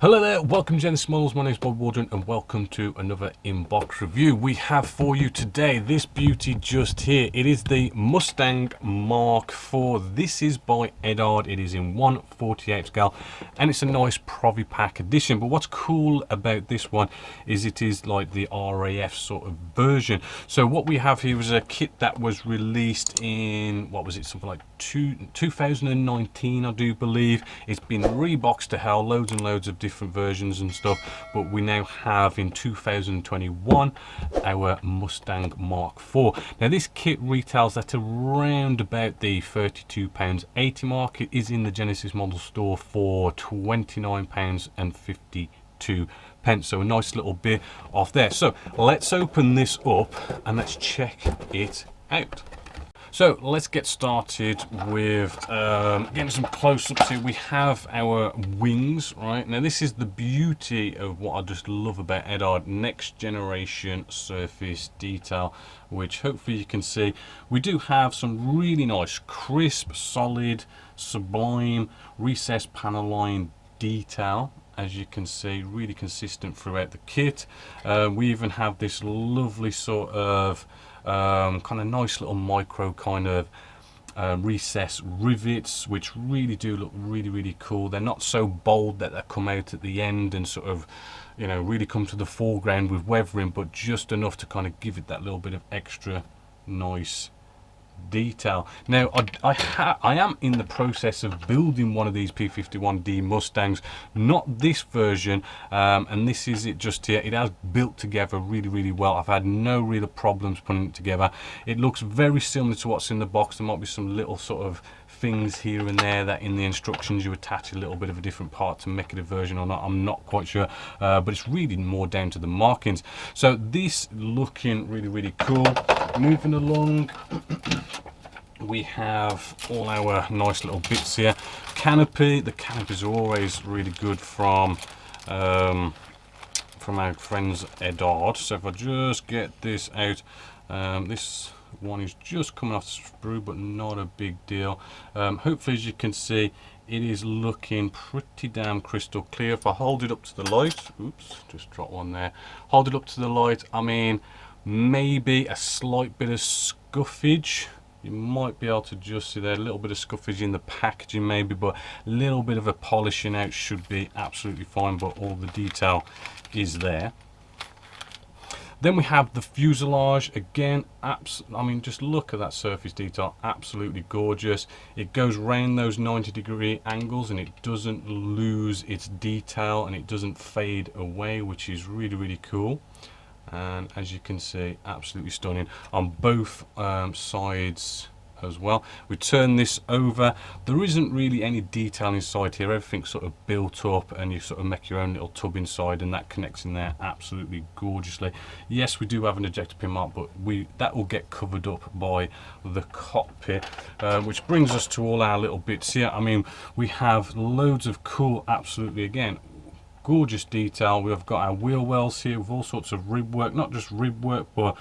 Hello there, welcome to Genesis Models. My name is Bob Waldron and welcome to another inbox review. We have for you today this beauty just here. It is the Mustang Mk.IV. This is by Eduard. It is in 1/48 scale and it's a nice Provi Pack edition. But what's cool about this one is it is like the RAF sort of version. So what we have here is a kit that was released in, what was it, something like 2019 I do believe. It's been reboxed to hell, loads and loads of different versions and stuff, but we now have in 2021 our Mustang Mk.IV. Now this kit retails at around about the £32.80 mark. It is in the Genesis Model store for £29.52, so a nice little bit off there. So let's open this up and let's check it out. So let's get started with getting some close-ups here. We have our wings, right? Now this is the beauty of what I just love about Eduard, next generation surface detail, which hopefully you can see. We do have some really nice, crisp, solid, sublime, recessed panel line detail. As you can see, really consistent throughout the kit. We even have this lovely sort of kind of nice little micro kind of recess rivets, which really do look really cool. They're not so bold that they come out at the end and sort of, you know, really come to the foreground with weathering, but just enough to kind of give it that little bit of extra nice detail. Now I am in the process of building one of these P51D Mustangs, not this version, and this is it just here. It has built together really well. I've had no real problems putting it together. It looks very similar to what's in the box. There might be some little sort of things here and there that in the instructions you attach a little bit of a different part to make it a version or not. I'm not quite sure, but it's really more down to the markings. So this looking really cool. Moving along, we have all our nice little bits here. Canopy. The canopies are always really good from our friends Eduard. So if I just get this out, this one is just coming off the sprue, but not a big deal. Hopefully, as you can see, it is looking pretty damn crystal clear. If I hold it up to the light, oops, just dropped one there. Hold it up to the light, I mean, maybe a slight bit of scuffage. You might be able to just see there a little bit of scuffage in the packaging maybe, but a little bit of a polishing out should be absolutely fine, but all the detail is there. Then we have the fuselage. Again, I mean, just look at that surface detail, absolutely gorgeous. It goes round those 90-degree angles and it doesn't lose its detail and it doesn't fade away, which is really cool. And as you can see, absolutely stunning on both sides as well. We turn this over. There isn't really any detail inside here. Everything's sort of built up and you sort of make your own little tub inside and that connects in there absolutely gorgeously. Yes, we do have an ejector pin mark, but that will get covered up by the cockpit, which brings us to all our little bits here. I mean, we have loads of cool, absolutely, again, gorgeous detail. We've got our wheel wells here with all sorts of rib work, not just rib work, but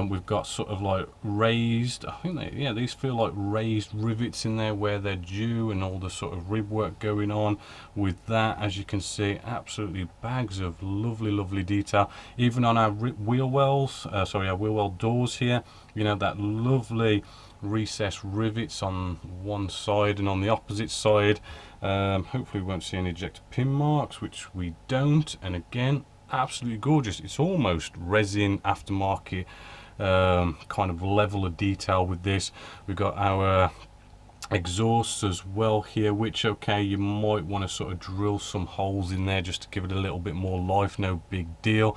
we've got sort of like raised, I think these feel like raised rivets in there where they're due, and all the sort of rib work going on with that. As you can see, absolutely bags of lovely detail. Even on our wheel wells, our wheel well doors here, you know, that lovely recessed rivets on one side, and on the opposite side, hopefully we won't see any ejector pin marks, which we don't. And again, absolutely gorgeous. It's almost resin aftermarket kind of level of detail with this. We've got our exhausts as well here, which, okay, you might want to sort of drill some holes in there just to give it a little bit more life, no big deal.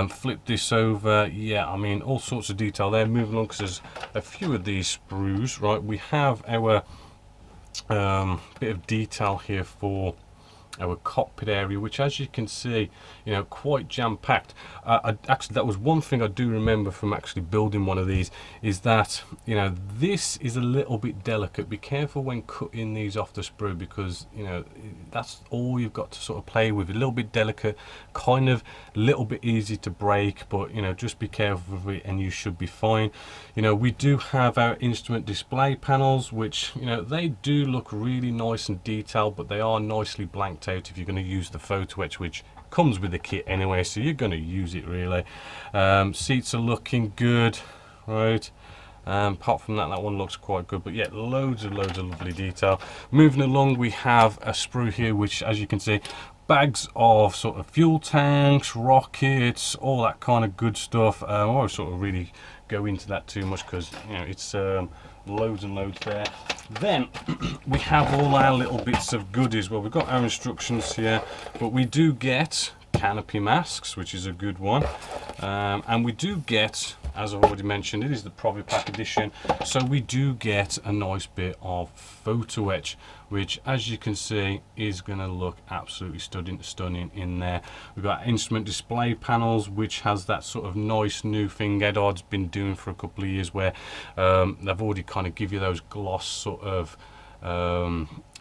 Flip this over, yeah, I mean, all sorts of detail there. Moving on, because there's a few of these sprues, right? We have our bit of detail here for our cockpit area, which, as you can see, you know, quite jam-packed. Actually, that was one thing I do remember from actually building one of these, is that, you know, this is a little bit delicate. Be careful when cutting these off the sprue, because, you know, that's all you've got to sort of play with. A little bit delicate, kind of a little bit easy to break, but, you know, just be careful with it and you should be fine. You know, we do have our instrument display panels, which, you know, they do look really nice and detailed, but they are nicely blanked sort out if you're going to use the photo etch, which comes with the kit anyway, so you're going to use it really. Seats are looking good, right? Apart from that, that one looks quite good, but yeah, loads of lovely detail. Moving along, we have a sprue here, which, as you can see, bags of sort of fuel tanks, rockets, all that kind of good stuff. I won't sort of really go into that too much because, you know, it's loads and loads there. Then we have all our little bits of goodies. Well, we've got our instructions here, but we do get canopy masks, which is a good one, and we do get, as I've already mentioned, it is the Provi Pack edition, so we do get a nice bit of photo etch, which, as you can see, is going to look absolutely stunning in there. We've got instrument display panels, which has that sort of nice new thing Eduard's been doing for a couple of years, where they've already kind of give you those gloss sort of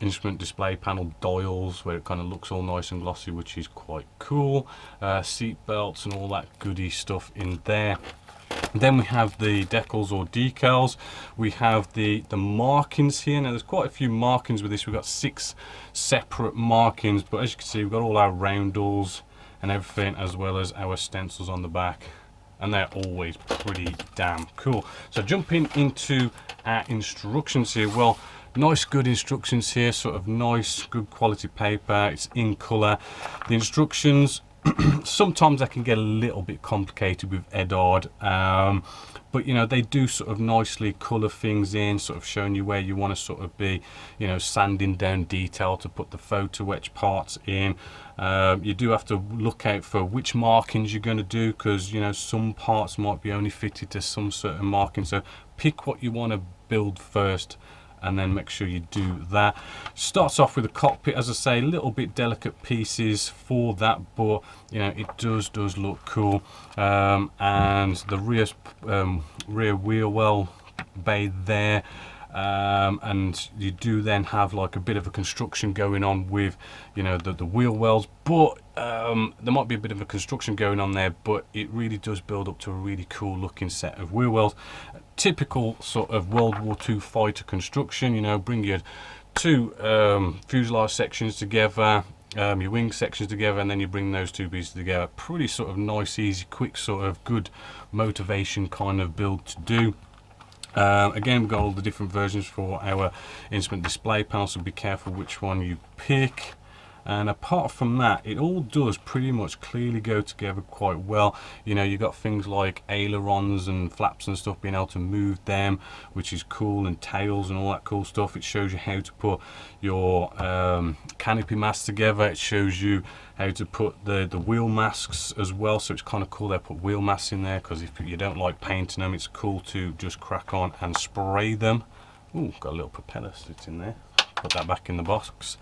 instrument display panel dials where it kind of looks all nice and glossy, which is quite cool. Seat belts and all that goody stuff in there. Then we have the decals or decals. We have the markings here. Now there's quite a few markings with this. We've got 6 separate markings, but as you can see, we've got all our roundels and everything, as well as our stencils on the back, and they're always pretty damn cool. So jumping into our instructions here, well, nice good instructions here, sort of nice good quality paper. It's in color. The instructions, sometimes they can get a little bit complicated with Eduard, but you know, they do sort of nicely color things in, sort of showing you where you want to sort of be, you know, sanding down detail to put the photo etch parts in. You do have to look out for which markings you're going to do, because you know, some parts might be only fitted to some certain marking, so pick what you want to build first and then make sure you do that. Starts off with the cockpit, as I say, a little bit delicate pieces for that, but you know, it does look cool. And the rear wheel well bay there, and you do then have like a bit of a construction going on with, you know, the wheel wells, but there might be a bit of a construction going on there, but it really does build up to a really cool looking set of wheel wells. Typical sort of World War II fighter construction, you know, bring your 2 fuselage sections together, your wing sections together, and then you bring those 2 pieces together. Pretty sort of nice, easy, quick, sort of good motivation kind of build to do. Again, we've got all the different versions for our instrument display panel, so be careful which one you pick. And apart from that, it all does pretty much clearly go together quite well. You know, you've got things like ailerons and flaps and stuff, being able to move them, which is cool, and tails and all that cool stuff. It shows you how to put your canopy masks together. It shows you how to put the wheel masks as well, so it's kind of cool they put wheel masks in there, because if you don't like painting them, it's cool to just crack on and spray them. Ooh, got a little propeller sitting there. Put that back in the box.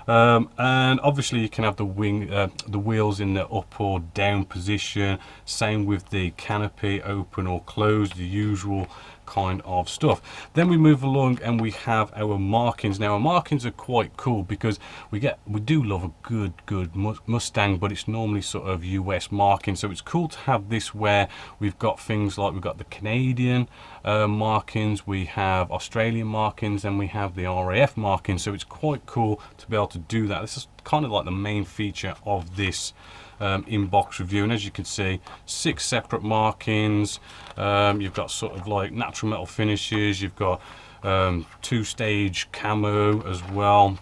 And obviously you can have the wheels in the up or down position. Same with the canopy, open or closed, the usual kind of stuff. Then we move along and we have our markings. Now our markings are quite cool because we do love a good Mustang, but it's normally sort of US marking, so it's cool to have this where we've got things like we've got the Canadian markings, we have Australian markings, and we have the RAF markings, so it's quite cool to be able to do that. This is kind of like the main feature of this in-box review, and as you can see, 6 separate markings. You've got sort of like natural metal finishes, you've got 2-stage camo as well,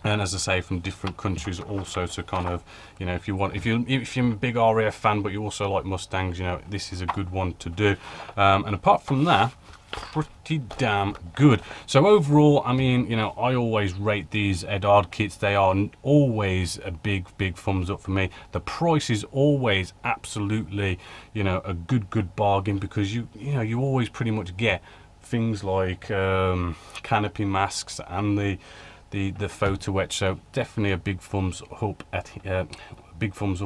and as I say, from different countries also, to kind of, you know, if you're a big RAF fan but you also like Mustangs, you know, this is a good one to do. And apart from that, pretty damn good. So overall, I mean, you know, I always rate these Eduard kits. They are always a big thumbs up for me. The price is always absolutely, you know, a good bargain, because you know, you always pretty much get things like canopy masks and the photo etch. So definitely a big thumbs up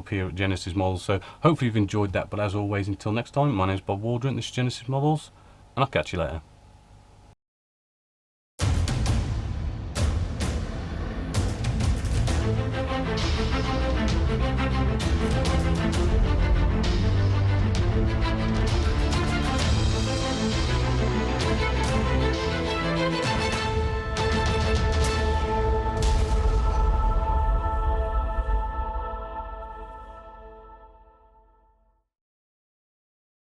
here at Genesis Models. So hopefully you've enjoyed that, but as always, until next time, my name is Bob Waldron, this is Genesis Models, and I'll catch you later.